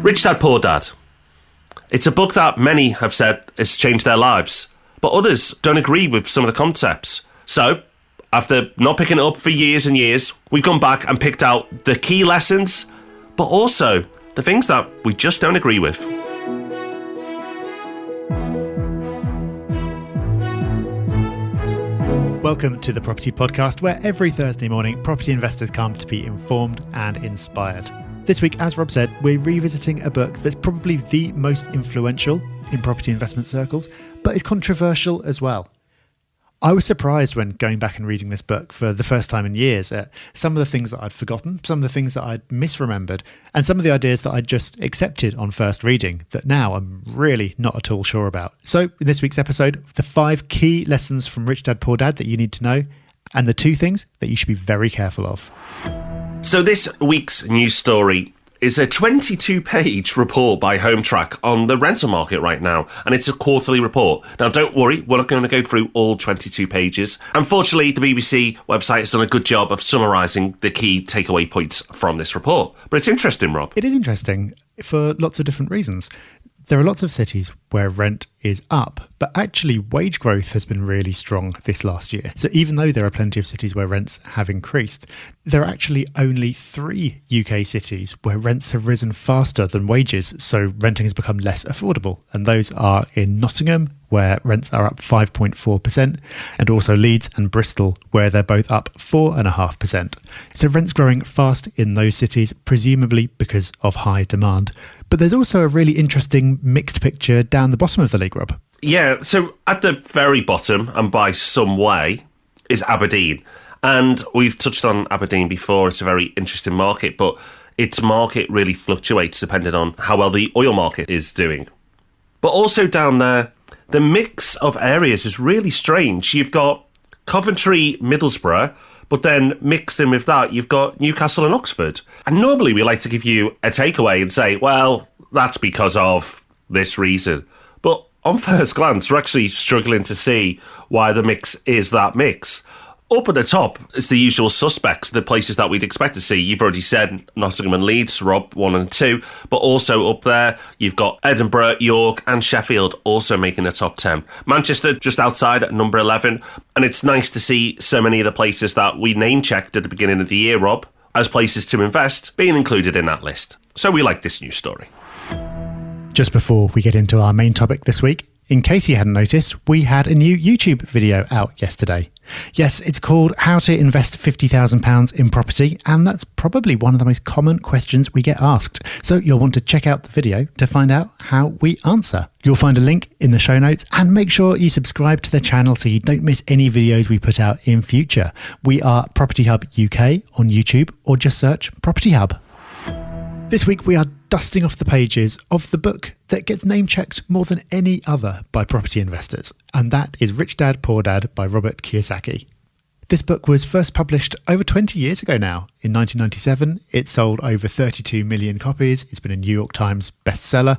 Rich Dad, Poor Dad. It's a book that many have said has changed their lives, but others don't agree with some of the concepts. So, after not picking it up for years and years, we've gone back and picked out the key lessons, but also the things that we just don't agree with. Welcome to the Property Podcast, where every Thursday morning property investors come to be informed and inspired. This week, as Rob said, we're revisiting a book that's probably the most influential in property investment circles, but is controversial as well. I was surprised when going back and reading this book for the first time in years at some of the things that I'd forgotten, some of the things that I'd misremembered, and some of the ideas that I'd just accepted on first reading that now I'm really not at all sure about. So in this week's episode, the 5 key lessons from Rich Dad, Poor Dad that you need to know, and the 2 things that you should be very careful of. So this week's news story is a 22-page report by HomeTrack on the rental market right now, and it's a quarterly report. Now, don't worry, we're not going to go through all 22 pages. Unfortunately, the BBC website has done a good job of summarising the key takeaway points from this report. But it's interesting, Rob. It is interesting for lots of different reasons. There are lots of cities where rent is up, but actually wage growth has been really strong this last year. So even though there are plenty of cities where rents have increased, there are actually only 3 UK cities where rents have risen faster than wages, so renting has become less affordable. And those are in Nottingham, where rents are up 5.4%, and also Leeds and Bristol, where they're both up 4.5%. So rent's growing fast in those cities, presumably because of high demand. But there's also a really interesting mixed picture down the bottom of the league, Rob. Yeah, so at the very bottom, and by some way, is Aberdeen. And we've touched on Aberdeen before. It's a very interesting market, but its market really fluctuates depending on how well the oil market is doing. But also down there, the mix of areas is really strange. You've got Coventry, Middlesbrough, but then mixed in with that, you've got Newcastle and Oxford. And normally we like to give you a takeaway and say, well, that's because of this reason. But on first glance, we're actually struggling to see why the mix is that mix. Up at the top is the usual suspects, the places that we'd expect to see. You've already said Nottingham and Leeds, Rob, 1 and 2. But also up there, you've got Edinburgh, York and Sheffield also making the top 10. Manchester just outside at number 11. And it's nice to see so many of the places that we name-checked at the beginning of the year, Rob, as places to invest, being included in that list. So we like this news story. Just before we get into our main topic this week, in case you hadn't noticed, we had a new YouTube video out yesterday. Yes, it's called How to Invest £50,000 in Property, and that's probably one of the most common questions we get asked. So you'll want to check out the video to find out how we answer. You'll find a link in the show notes, and make sure you subscribe to the channel so you don't miss any videos we put out in future. We are Property Hub UK on YouTube, or just search Property Hub. This week we are dusting off the pages of the book that gets name-checked more than any other by property investors, and that is Rich Dad, Poor Dad by Robert Kiyosaki. This book was first published over 20 years ago now. In 1997, it sold over 32 million copies. It's been a New York Times bestseller.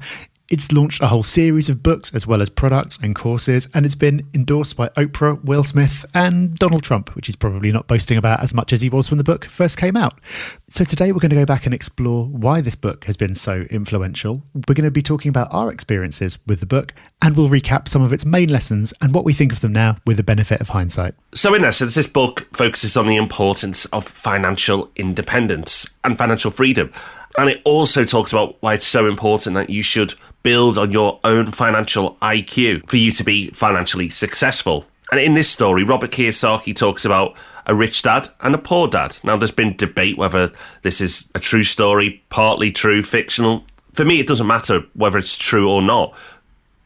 It's launched a whole series of books as well as products and courses, and it's been endorsed by Oprah, Will Smith and Donald Trump, which he's probably not boasting about as much as he was when the book first came out. So today we're going to go back and explore why this book has been so influential. We're going to be talking about our experiences with the book, and we'll recap some of its main lessons and what we think of them now with the benefit of hindsight. So in essence, this book focuses on the importance of financial independence and financial freedom. And it also talks about why it's so important that you should build on your own financial IQ for you to be financially successful. And in this story, Robert Kiyosaki talks about a rich dad and a poor dad. Now, there's been debate whether this is a true story, partly true, fictional. For me, it doesn't matter whether it's true or not.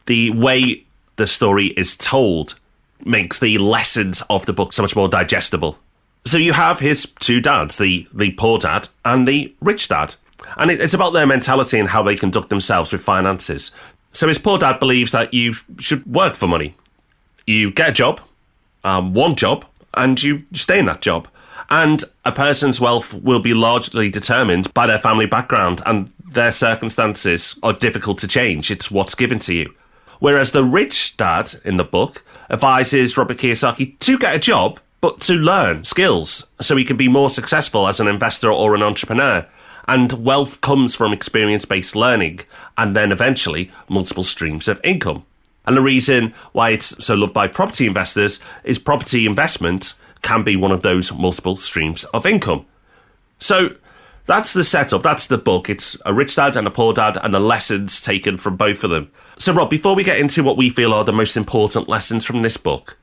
The way the story is told makes the lessons of the book so much more digestible. So you have his 2 dads, the poor dad and the rich dad. And it's about their mentality and how they conduct themselves with finances. So his poor dad believes that you should work for money. You get a job, one job, and you stay in that job. And a person's wealth will be largely determined by their family background, and their circumstances are difficult to change. It's what's given to you. Whereas the rich dad in the book advises Robert Kiyosaki to get a job, but to learn skills so he can be more successful as an investor or an entrepreneur. And wealth comes from experience-based learning and then eventually multiple streams of income. And the reason why it's so loved by property investors is property investment can be one of those multiple streams of income. So that's the setup, that's the book. It's a rich dad and a poor dad and the lessons taken from both of them. So Rob, before we get into what we feel are the most important lessons from this book,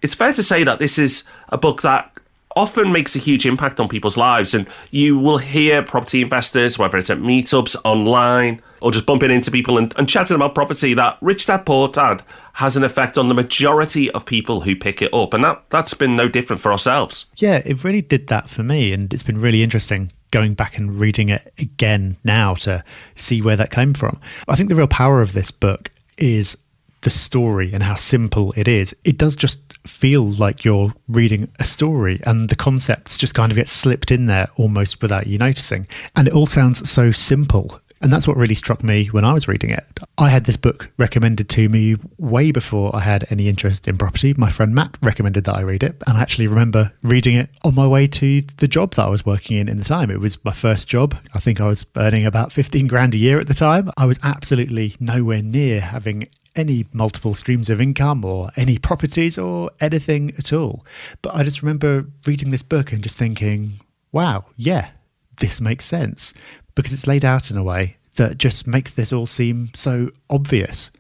it's fair to say that this is a book that often makes a huge impact on people's lives. And you will hear property investors, whether it's at meetups, online, or just bumping into people and chatting about property, that Rich Dad, Poor Dad has an effect on the majority of people who pick it up. And that's been no different for ourselves. Yeah, it really did that for me. And it's been really interesting going back and reading it again now to see where that came from. I think the real power of this book is the story and how simple it is. It does just feel like you're reading a story, and the concepts just kind of get slipped in there almost without you noticing. And it all sounds so simple. And that's what really struck me when I was reading it. I had this book recommended to me way before I had any interest in property. My friend Matt recommended that I read it. And I actually remember reading it on my way to the job that I was working in the time. It was my first job. I think I was earning about 15 grand a year at the time. I was absolutely nowhere near having any multiple streams of income or any properties or anything at all. But I just remember reading this book and just thinking, wow, yeah, this makes sense. Because it's laid out in a way that just makes this all seem so obvious.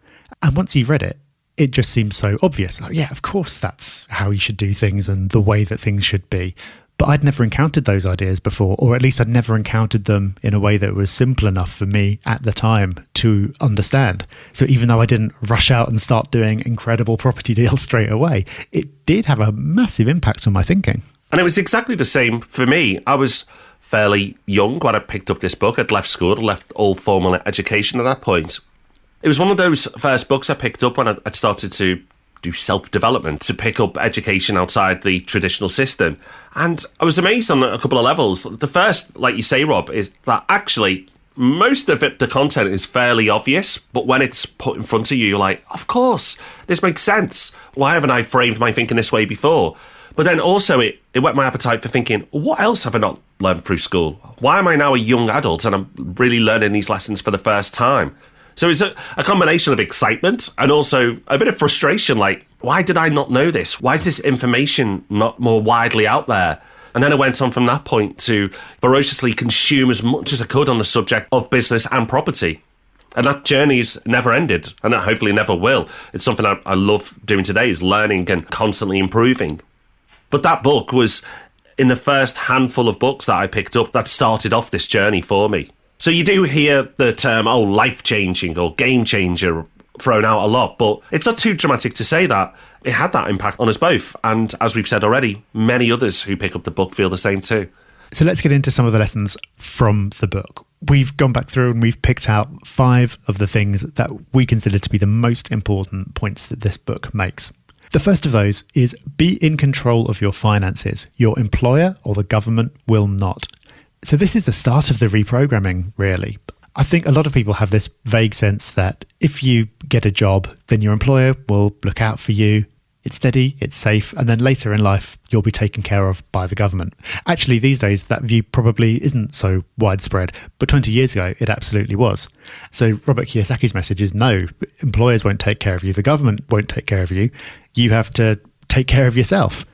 And once you've read it, it just seems so obvious. Like, yeah, of course that's how you should do things and the way that things should be. But I'd never encountered those ideas before, or at least I'd never encountered them in a way that was simple enough for me at the time to understand. So even though I didn't rush out and start doing incredible property deals straight away, it did have a massive impact on my thinking. And it was exactly the same for me. I was fairly young when I picked up this book. I'd left school, left all formal education at that point. It was one of those first books I picked up when I'd started to do self-development, to pick up education outside the traditional system. And I was amazed on a couple of levels. The first, like you say, Rob, is that actually most of it, the content is fairly obvious, but when it's put in front of you, you're like, of course, this makes sense. Why haven't I framed my thinking this way before? But then also it whet my appetite for thinking, what else have I not learned through school? Why am I now a young adult and I'm really learning these lessons for the first time? So it's a combination of excitement and also a bit of frustration, like, why did I not know this? Why is this information not more widely out there? And then I went on from that point to voraciously consume as much as I could on the subject of business and property. And that journey's never ended, and it hopefully never will. It's something I love doing today, is learning and constantly improving. But that book was in the first handful of books that I picked up that started off this journey for me. So you do hear the term, life-changing or game-changer thrown out a lot, but it's not too dramatic to say that. It had that impact on us both. And as we've said already, many others who pick up the book feel the same too. So let's get into some of the lessons from the book. We've gone back through and we've picked out 5 of the things that we consider to be the most important points that this book makes. The first of those is be in control of your finances. Your employer or the government will not. So this is the start of the reprogramming, really. I think a lot of people have this vague sense that if you get a job, then your employer will look out for you. It's steady, it's safe, and then later in life, you'll be taken care of by the government. Actually, these days, that view probably isn't so widespread, but 20 years ago, it absolutely was. So Robert Kiyosaki's message is no, employers won't take care of you, the government won't take care of you, you have to take care of yourself.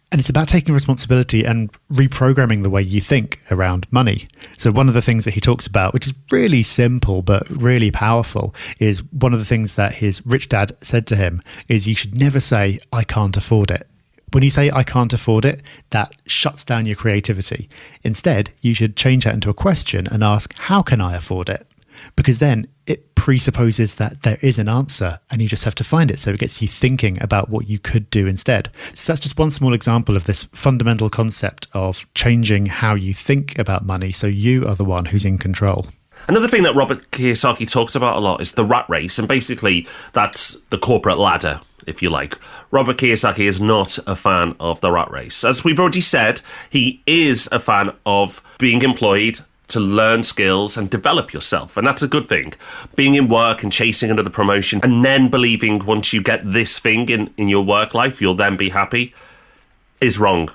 And it's about taking responsibility and reprogramming the way you think around money. So one of the things that he talks about, which is really simple but really powerful, is one of the things that his rich dad said to him is you should never say, I can't afford it. When you say, I can't afford it, that shuts down your creativity. Instead, you should change that into a question and ask, how can I afford it? Because then it presupposes that there is an answer and you just have to find it. So it gets you thinking about what you could do instead. So that's just one small example of this fundamental concept of changing how you think about money so you are the one who's in control. Another thing that Robert Kiyosaki talks about a lot is the rat race, and basically that's the corporate ladder, if you like. Robert Kiyosaki is not a fan of the rat race. As we've already said, he is a fan of being employed to learn skills and develop yourself. And that's a good thing. Being in work and chasing another promotion and then believing once you get this thing in your work life, you'll then be happy is wrong.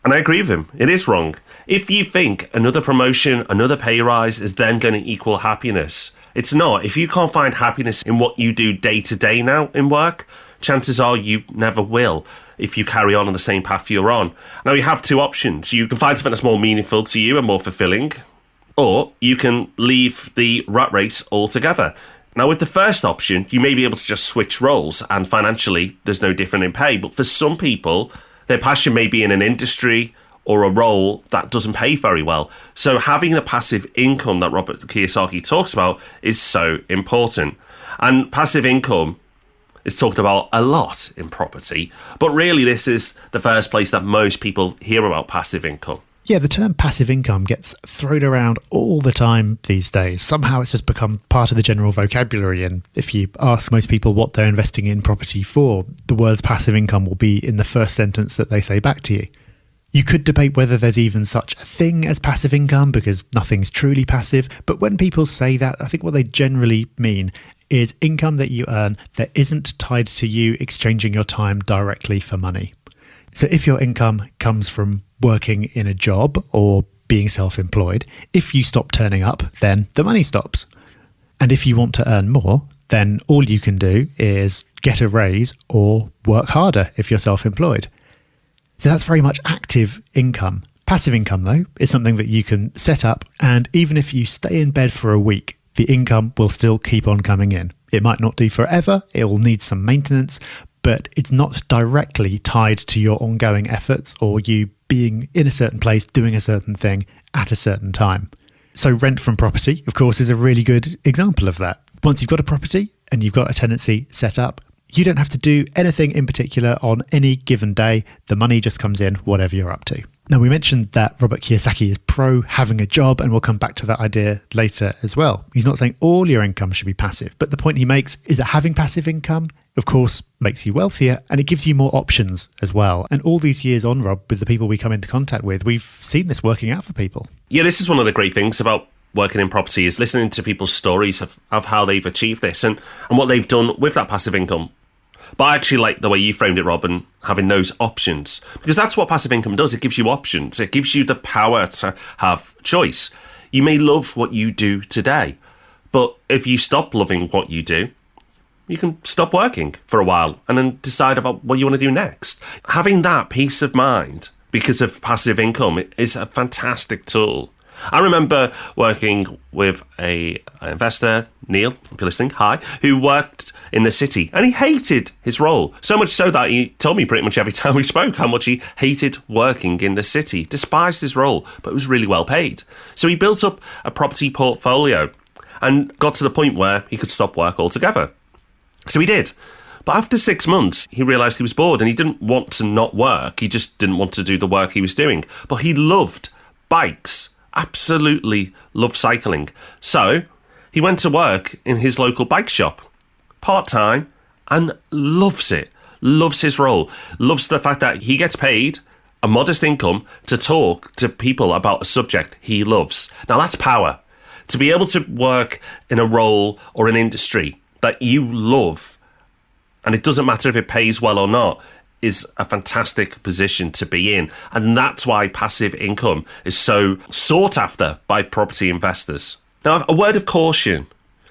And I agree with him. It is wrong. If you think another promotion, another pay rise is then going to equal happiness, it's not. If you can't find happiness in what you do day to day now in work, chances are you never will if you carry on the same path you're on. Now, you have two options. You can find something that's more meaningful to you and more fulfilling, or you can leave the rat race altogether. Now, with the first option, you may be able to just switch roles, and financially, there's no difference in pay. But for some people, their passion may be in an industry or a role that doesn't pay very well. So having the passive income that Robert Kiyosaki talks about is so important. And passive income is talked about a lot in property, but really this is the first place that most people hear about passive income. Yeah, the term passive income gets thrown around all the time these days. Somehow it's just become part of the general vocabulary. And if you ask most people what they're investing in property for, the words passive income will be in the first sentence that they say back to you. You could debate whether there's even such a thing as passive income because nothing's truly passive. But when people say that, I think what they generally mean is income that you earn that isn't tied to you exchanging your time directly for money. So if your income comes from working in a job or being self-employed, if you stop turning up, then the money stops. And if you want to earn more, then all you can do is get a raise or work harder if you're self-employed. So that's very much active income. Passive income, though, is something that you can set up, and even if you stay in bed for a week, the income will still keep on coming in. It might not do forever, it will need some maintenance, but it's not directly tied to your ongoing efforts or you being in a certain place doing a certain thing at a certain time. So rent from property, of course, is a really good example of that. Once you've got a property and you've got a tenancy set up, you don't have to do anything in particular on any given day. The money just comes in, whatever you're up to. Now, we mentioned that Robert Kiyosaki is pro having a job, and we'll come back to that idea later as well. He's not saying all your income should be passive, but the point he makes is that having passive income, of course, makes you wealthier, and it gives you more options as well. And all these years on, Rob, with the people we come into contact with, we've seen this working out for people. Yeah, this is one of the great things about working in property is listening to people's stories of how they've achieved this and what they've done with that passive income. But I actually like the way you framed it, Robin, having those options, because that's what passive income does. It gives you options. It gives you the power to have choice. You may love what you do today, but if you stop loving what you do, you can stop working for a while and then decide about what you want to do next. Having that peace of mind because of passive income is a fantastic tool. I remember working with an investor, Neil, if you're listening, hi, who worked in the city, and he hated his role, so much so that he told me pretty much every time we spoke how much he hated working in the city, despised his role, but was really well paid. So he built up a property portfolio and got to the point where he could stop work altogether. So he did. But after 6 months, he realised he was bored and he didn't want to not work. He just didn't want to do the work he was doing. But he loved bikes. Absolutely loved cycling. So he went to work in his local bike shop, part-time, and loves it. Loves his role. Loves the fact that he gets paid a modest income to talk to people about a subject he loves. Now that's power. To be able to work in a role or an industry that you love, and it doesn't matter if it pays well or not, is a fantastic position to be in. And that's why passive income is so sought after by property investors. Now, a word of caution.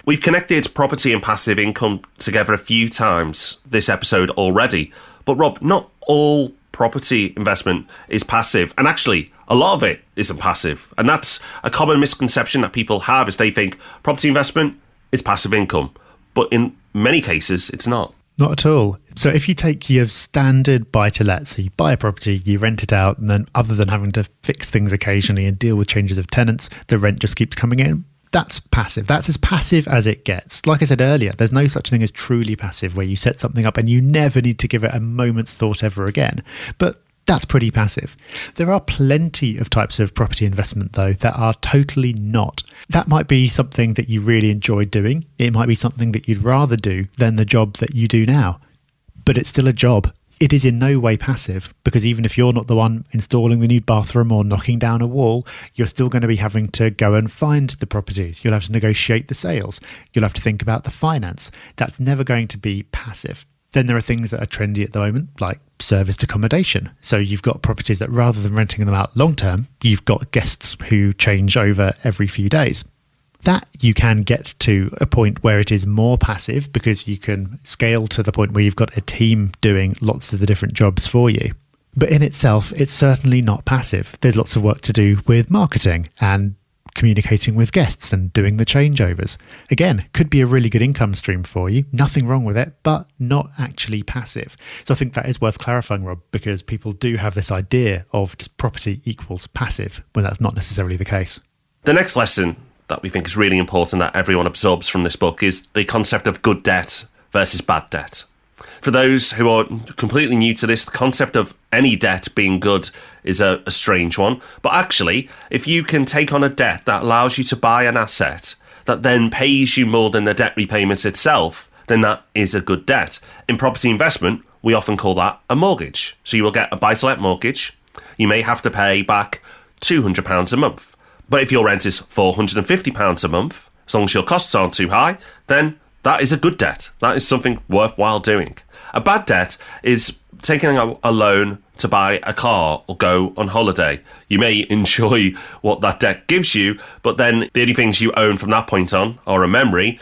We've connected property and passive income together a few times this episode already. But Rob, not all property investment is passive. And actually, a lot of it isn't passive. And that's a common misconception that people have is they think property investment is passive income. But in many cases, it's not. Not at all. So if you take your standard buy-to-let, so you buy a property, you rent it out, and then other than having to fix things occasionally and deal with changes of tenants, the rent just keeps coming in. That's passive. That's as passive as it gets. Like I said earlier, there's no such thing as truly passive where you set something up and you never need to give it a moment's thought ever again. But that's pretty passive. There are plenty of types of property investment, though, that are totally not. That might be something that you really enjoy doing. It might be something that you'd rather do than the job that you do now. But it's still a job. It is in no way passive, because even if you're not the one installing the new bathroom or knocking down a wall, you're still going to be having to go and find the properties. You'll have to negotiate the sales. You'll have to think about the finance. That's never going to be passive. Then there are things that are trendy at the moment, like serviced accommodation. So you've got properties that rather than renting them out long term, you've got guests who change over every few days. That you can get to a point where it is more passive because you can scale to the point where you've got a team doing lots of the different jobs for you. But in itself, it's certainly not passive. There's lots of work to do with marketing and communicating with guests and doing the changeovers. Again, could be a really good income stream for you. Nothing wrong with it, but not actually passive. So I think that is worth clarifying, Rob, because people do have this idea of just property equals passive when that's not necessarily the case. The next lesson that we think is really important that everyone absorbs from this book is the concept of good debt versus bad debt. For those who are completely new to this, the concept of any debt being good is a strange one. But actually, if you can take on a debt that allows you to buy an asset that then pays you more than the debt repayments itself, then that is a good debt. In property investment, we often call that a mortgage. So you will get a buy-to-let mortgage. You may have to pay back £200 a month. But if your rent is £450 a month, as long as your costs aren't too high, then that is a good debt. That is something worthwhile doing. A bad debt is taking a loan to buy a car or go on holiday. You may enjoy what that debt gives you, but then the only things you own from that point on are a memory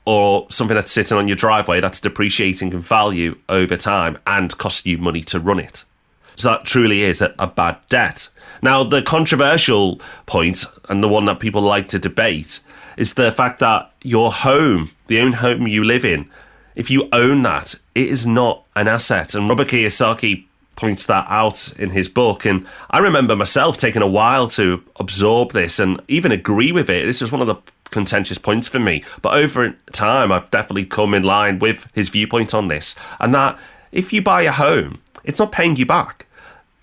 or something that's sitting on your driveway that's depreciating in value over time and costs you money to run it. So that truly is a bad debt. Now, the controversial point, and the one that people like to debate, is the fact that your home, the own home you live in, if you own that, it is not an asset. And Robert Kiyosaki points that out in his book. And I remember myself taking a while to absorb this and even agree with it. This is one of the contentious points for me. But over time, I've definitely come in line with his viewpoint on this. And that if you buy a home, it's not paying you back.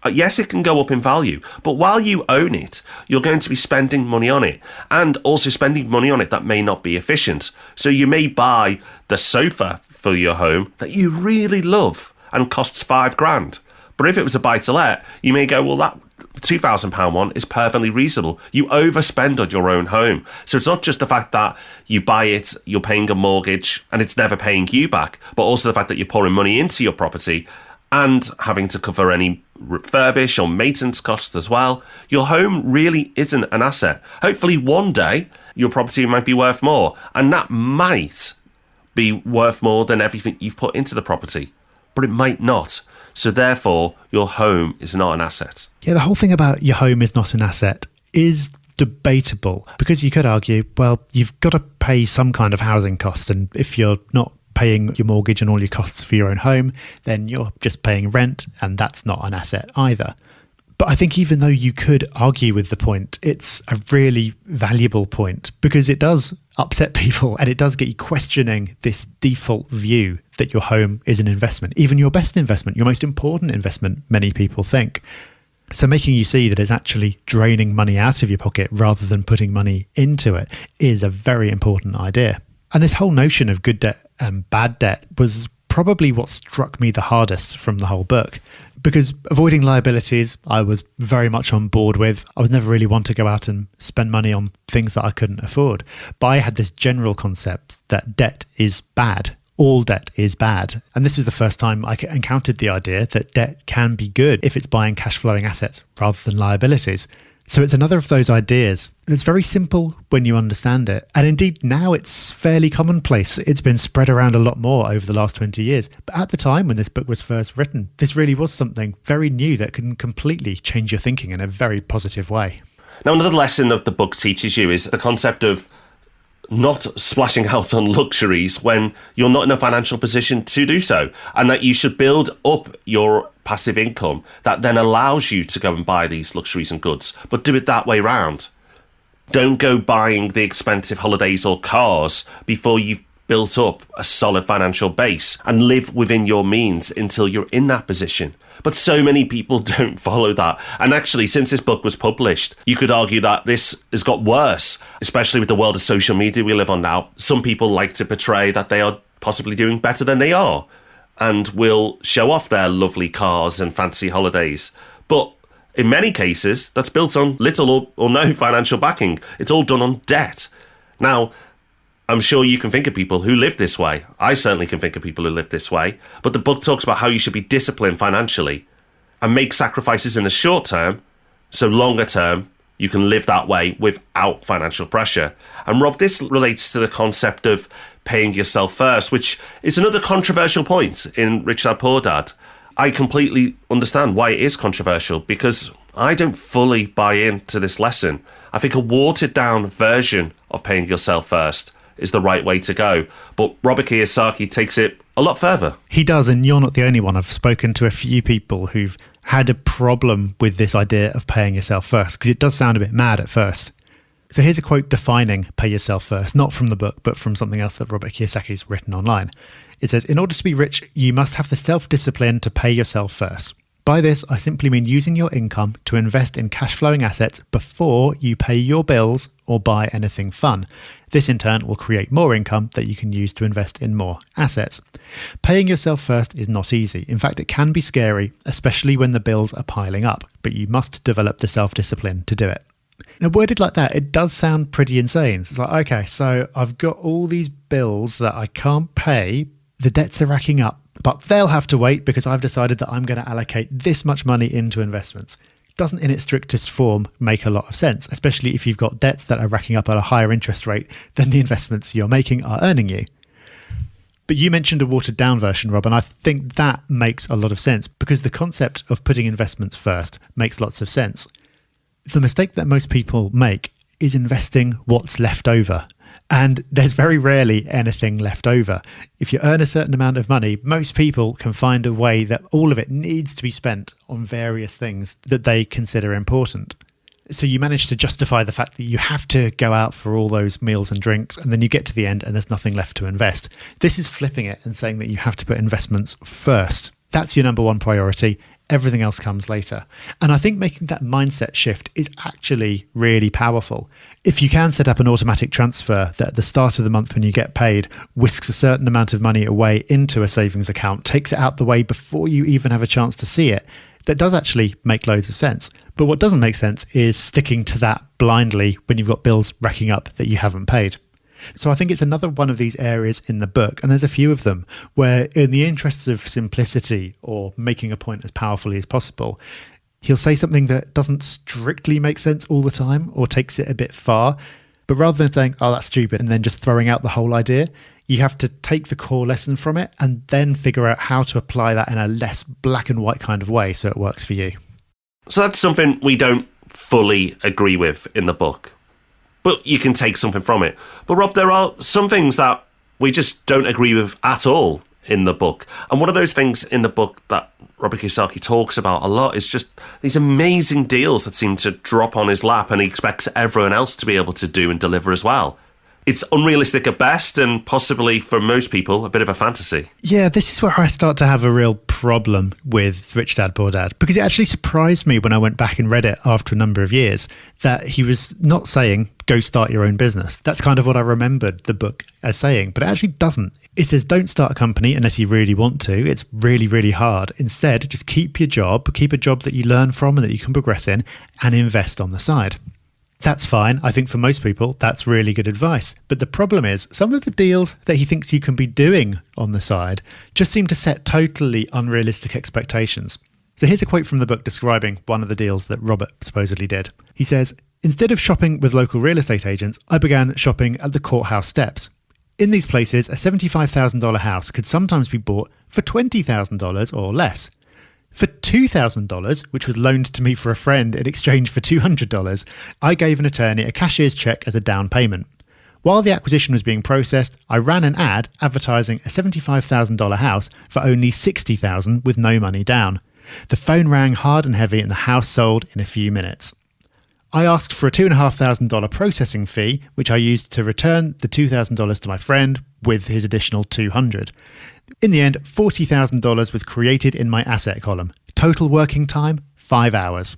Yes, it can go up in value, but while you own it, you're going to be spending money on it and also spending money on it that may not be efficient. So you may buy the sofa for your home that you really love and costs £5,000. But if it was a buy-to-let, you may go, well, that £2,000 one is perfectly reasonable. You overspend on your own home. So it's not just the fact that you buy it, you're paying a mortgage and it's never paying you back, but also the fact that you're pouring money into your property and having to cover any refurbish or maintenance costs as well. Your home really isn't an asset. Hopefully one day your property might be worth more, and that might be worth more than everything you've put into the property, but it might not. So therefore, your home is not an asset. Yeah, the whole thing about your home is not an asset is debatable, because you could argue, well, you've got to pay some kind of housing cost, and if you're not paying your mortgage and all your costs for your own home, then you're just paying rent, and that's not an asset either. But I think even though you could argue with the point, it's a really valuable point because it does upset people and it does get you questioning this default view that your home is an investment, even your best investment, your most important investment, many people think. So making you see that it's actually draining money out of your pocket rather than putting money into it is a very important idea. And this whole notion of good debt and bad debt was probably what struck me the hardest from the whole book, because avoiding liabilities I was very much on board with. I was never really one to go out and spend money on things that I couldn't afford. But I had this general concept that debt is bad. All debt is bad. And this was the first time I encountered the idea that debt can be good if it's buying cash flowing assets rather than liabilities. So it's another of those ideas that's very simple when you understand it. And indeed, now it's fairly commonplace. It's been spread around a lot more over the last 20 years. But at the time when this book was first written, this really was something very new that can completely change your thinking in a very positive way. Now, another lesson that the book teaches you is the concept of not splashing out on luxuries when you're not in a financial position to do so, and that you should build up your passive income that then allows you to go and buy these luxuries and goods, but do it that way round. Don't go buying the expensive holidays or cars before you've built up a solid financial base, and live within your means until you're in that position. But so many people don't follow that. And actually, since this book was published, you could argue that this has got worse, especially with the world of social media we live on now. Some people like to portray that they are possibly doing better than they are and will show off their lovely cars and fancy holidays. But in many cases, that's built on little or no financial backing. It's all done on debt. Now, I'm sure you can think of people who live this way. I certainly can think of people who live this way. But the book talks about how you should be disciplined financially and make sacrifices in the short term, so longer term, you can live that way without financial pressure. And Rob, this relates to the concept of paying yourself first, which is another controversial point in Rich Dad Poor Dad. I completely understand why it is controversial, because I don't fully buy into this lesson. I think a watered down version of paying yourself first is the right way to go. But Robert Kiyosaki takes it a lot further. He does, and you're not the only one. I've spoken to a few people who've had a problem with this idea of paying yourself first, because it does sound a bit mad at first. So here's a quote defining pay yourself first, not from the book, but from something else that Robert Kiyosaki's written online. It says, in order to be rich, you must have the self-discipline to pay yourself first. By this, I simply mean using your income to invest in cash-flowing assets before you pay your bills or buy anything fun. This in turn will create more income that you can use to invest in more assets. Paying yourself first is not easy. In fact, it can be scary, especially when the bills are piling up, but you must develop the self-discipline to do it. Now, worded like that, it does sound pretty insane. It's like, okay, so I've got all these bills that I can't pay, the debts are racking up, but they'll have to wait because I've decided that I'm going to allocate this much money into investments. Doesn't in its strictest form make a lot of sense, especially if you've got debts that are racking up at a higher interest rate than the investments you're making are earning you. But you mentioned a watered down version, Rob, and I think that makes a lot of sense because the concept of putting investments first makes lots of sense. The mistake that most people make is investing what's left over. And there's very rarely anything left over. If you earn a certain amount of money, most people can find a way that all of it needs to be spent on various things that they consider important. So you manage to justify the fact that you have to go out for all those meals and drinks, and then you get to the end and there's nothing left to invest. This is flipping it and saying that you have to put investments first. That's your number one priority. Everything else comes later. And I think making that mindset shift is actually really powerful. If you can set up an automatic transfer that at the start of the month when you get paid, whisks a certain amount of money away into a savings account, takes it out the way before you even have a chance to see it, that does actually make loads of sense. But what doesn't make sense is sticking to that blindly when you've got bills racking up that you haven't paid. So I think it's another one of these areas in the book, and there's a few of them, where in the interests of simplicity or making a point as powerfully as possible, he'll say something that doesn't strictly make sense all the time or takes it a bit far. But rather than saying, oh, that's stupid, and then just throwing out the whole idea, you have to take the core lesson from it and then figure out how to apply that in a less black and white kind of way so it works for you. So that's something we don't fully agree with in the book. But you can take something from it. But Rob, there are some things that we just don't agree with at all in the book. And one of those things in the book that Robert Kiyosaki talks about a lot is just these amazing deals that seem to drop on his lap and he expects everyone else to be able to do and deliver as well. It's unrealistic at best and possibly, for most people, a bit of a fantasy. Yeah, this is where I start to have a real problem with Rich Dad Poor Dad, because it actually surprised me when I went back and read it after a number of years that he was not saying, go start your own business. That's kind of what I remembered the book as saying, but it actually doesn't. It says, don't start a company unless you really want to. It's really, really hard. Instead, just keep your job, keep a job that you learn from and that you can progress in, and invest on the side. That's fine. I think for most people, that's really good advice. But the problem is some of the deals that he thinks you can be doing on the side just seem to set totally unrealistic expectations. So here's a quote from the book describing one of the deals that Robert supposedly did. He says, instead of shopping with local real estate agents, I began shopping at the courthouse steps. In these places, a $75,000 house could sometimes be bought for $20,000 or less. For $2,000, which was loaned to me for a friend in exchange for $200, I gave an attorney a cashier's check as a down payment. While the acquisition was being processed, I ran an ad advertising a $75,000 house for only $60,000 with no money down. The phone rang hard and heavy and the house sold in a few minutes. I asked for a $2,500 processing fee, which I used to return the $2,000 to my friend with his additional $200. In the end, $40,000 was created in my asset column. Total working time, 5 hours.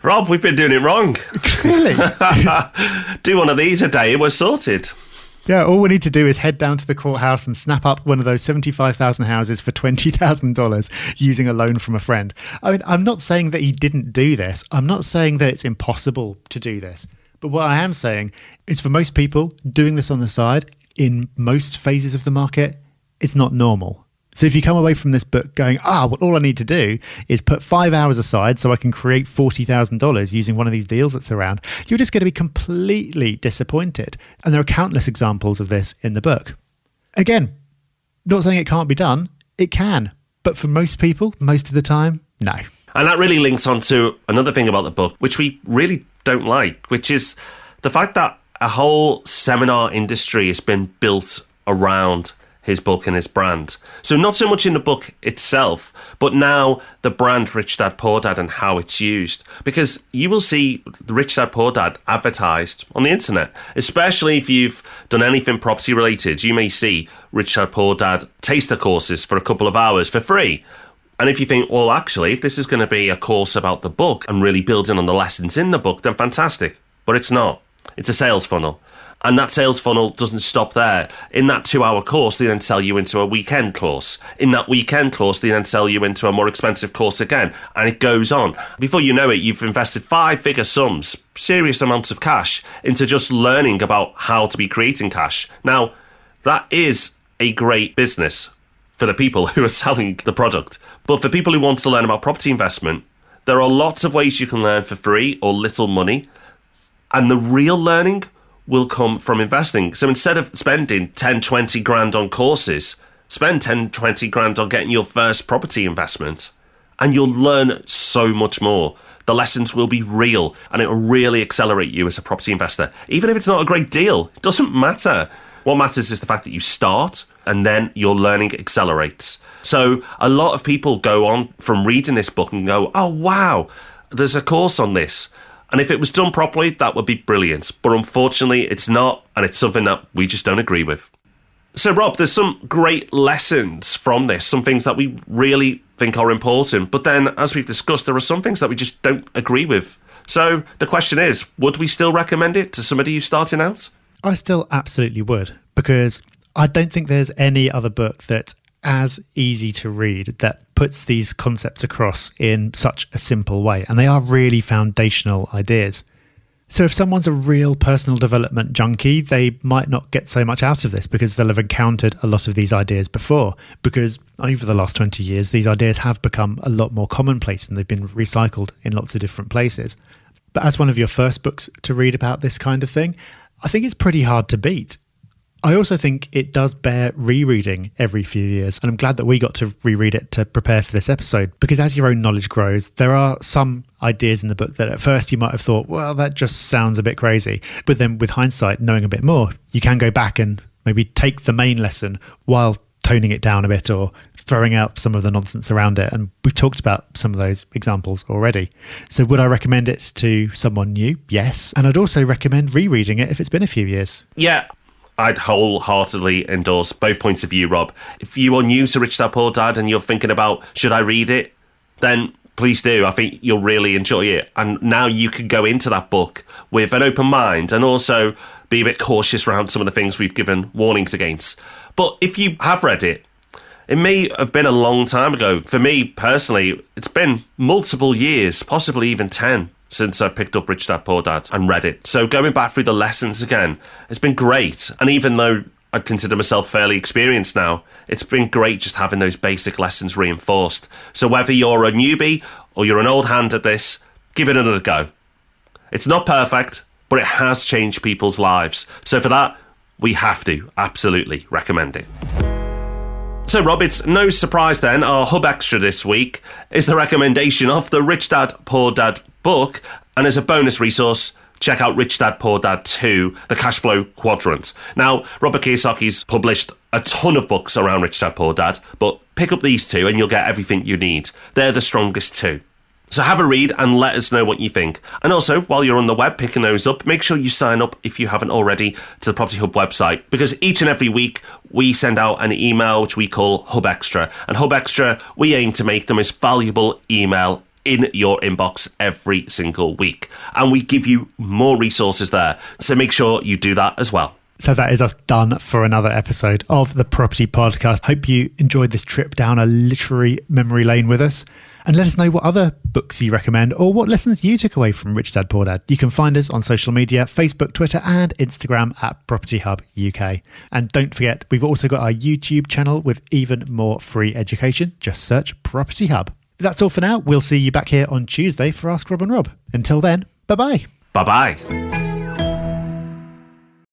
Rob, we've been doing it wrong. Clearly. Do one of these a day, we're sorted. Yeah, all we need to do is head down to the courthouse and snap up one of those 75,000 houses for $20,000 using a loan from a friend. I mean, I'm not saying that he didn't do this. I'm not saying that it's impossible to do this. But what I am saying is for most people, doing this on the side in most phases of the market, it's not normal. So if you come away from this book going, well, all I need to do is put 5 hours aside so I can create $40,000 using one of these deals that's around, you're just going to be completely disappointed. And there are countless examples of this in the book. Again, not saying it can't be done. It can. But for most people, most of the time, no. And that really links on to another thing about the book, which we really don't like, which is the fact that a whole seminar industry has been built around his book and his brand. So not so much in the book itself, but now the brand Rich Dad Poor Dad and how it's used. Because you will see the Rich Dad Poor Dad advertised on the internet, especially if you've done anything property related. You may see Rich Dad Poor Dad taster courses for a couple of hours for free. And if you think, well, actually, if this is going to be a course about the book and really building on the lessons in the book, then fantastic. But it's not. It's a sales funnel. And that sales funnel doesn't stop there. In that 2-hour course, they then sell you into a weekend course. In that weekend course, they then sell you into a more expensive course again. And it goes on. Before you know it, you've invested 5-figure sums, serious amounts of cash, into just learning about how to be creating cash. Now, that is a great business for the people who are selling the product. But for people who want to learn about property investment, there are lots of ways you can learn for free or little money. And the real learning will come from investing. So instead of spending 10, 20 grand on courses, spend 10, 20 grand on getting your first property investment and you'll learn so much more. The lessons will be real and it will really accelerate you as a property investor. Even if it's not a great deal, it doesn't matter. What matters is the fact that you start and then your learning accelerates. So a lot of people go on from reading this book and go, oh, wow, there's a course on this. And if it was done properly, that would be brilliant. But unfortunately, it's not, and it's something that we just don't agree with. So, Rob, there's some great lessons from this, some things that we really think are important. But then, as we've discussed, there are some things that we just don't agree with. So the question is, would we still recommend it to somebody who's starting out? I still absolutely would, because I don't think there's any other book that's as easy to read that puts these concepts across in such a simple way. And they are really foundational ideas. So if someone's a real personal development junkie, they might not get so much out of this because they'll have encountered a lot of these ideas before. Because over the last 20 years, these ideas have become a lot more commonplace and they've been recycled in lots of different places. But as one of your first books to read about this kind of thing, I think it's pretty hard to beat. I also think it does bear rereading every few years, and I'm glad that we got to reread it to prepare for this episode, because as your own knowledge grows, there are some ideas in the book that at first you might have thought, well, that just sounds a bit crazy. But then with hindsight, knowing a bit more, you can go back and maybe take the main lesson while toning it down a bit or throwing out some of the nonsense around it. And we've talked about some of those examples already. So would I recommend it to someone new? Yes. And I'd also recommend rereading it if it's been a few years. Yeah. I'd wholeheartedly endorse both points of view, Rob. If you are new to Rich Dad Poor Dad and you're thinking about, should I read it? Then please do. I think you'll really enjoy it. And now you can go into that book with an open mind and also be a bit cautious around some of the things we've given warnings against. But if you have read it, it may have been a long time ago. For me personally, it's been multiple years, possibly even 10. Since I picked up Rich Dad Poor Dad and read it. So going back through the lessons again, it's been great. And even though I consider myself fairly experienced now, it's been great just having those basic lessons reinforced. So whether you're a newbie or you're an old hand at this, give it another go. It's not perfect, but it has changed people's lives. So for that, we have to absolutely recommend it. So, Rob, it's no surprise then, our Hub Extra this week is the recommendation of the Rich Dad Poor Dad book. And as a bonus resource, check out Rich Dad Poor Dad 2, The Cash Flow Quadrant. Now, Robert Kiyosaki's published a ton of books around Rich Dad Poor Dad, but pick up these two and you'll get everything you need. They're the strongest two. So have a read and let us know what you think. And also, while you're on the web picking those up, make sure you sign up if you haven't already to the Property Hub website, because each and every week we send out an email which we call Hub Extra. And Hub Extra, we aim to make the most valuable email in your inbox every single week. And we give you more resources there. So make sure you do that as well. So that is us done for another episode of the Property Podcast. Hope you enjoyed this trip down a literary memory lane with us. And let us know what other books you recommend or what lessons you took away from Rich Dad Poor Dad. You can find us on social media, Facebook, Twitter and Instagram at Property Hub UK. And don't forget, we've also got our YouTube channel with even more free education. Just search Property Hub. That's all for now. We'll see you back here on Tuesday for Ask Rob and Rob. Until then, bye-bye. Bye-bye.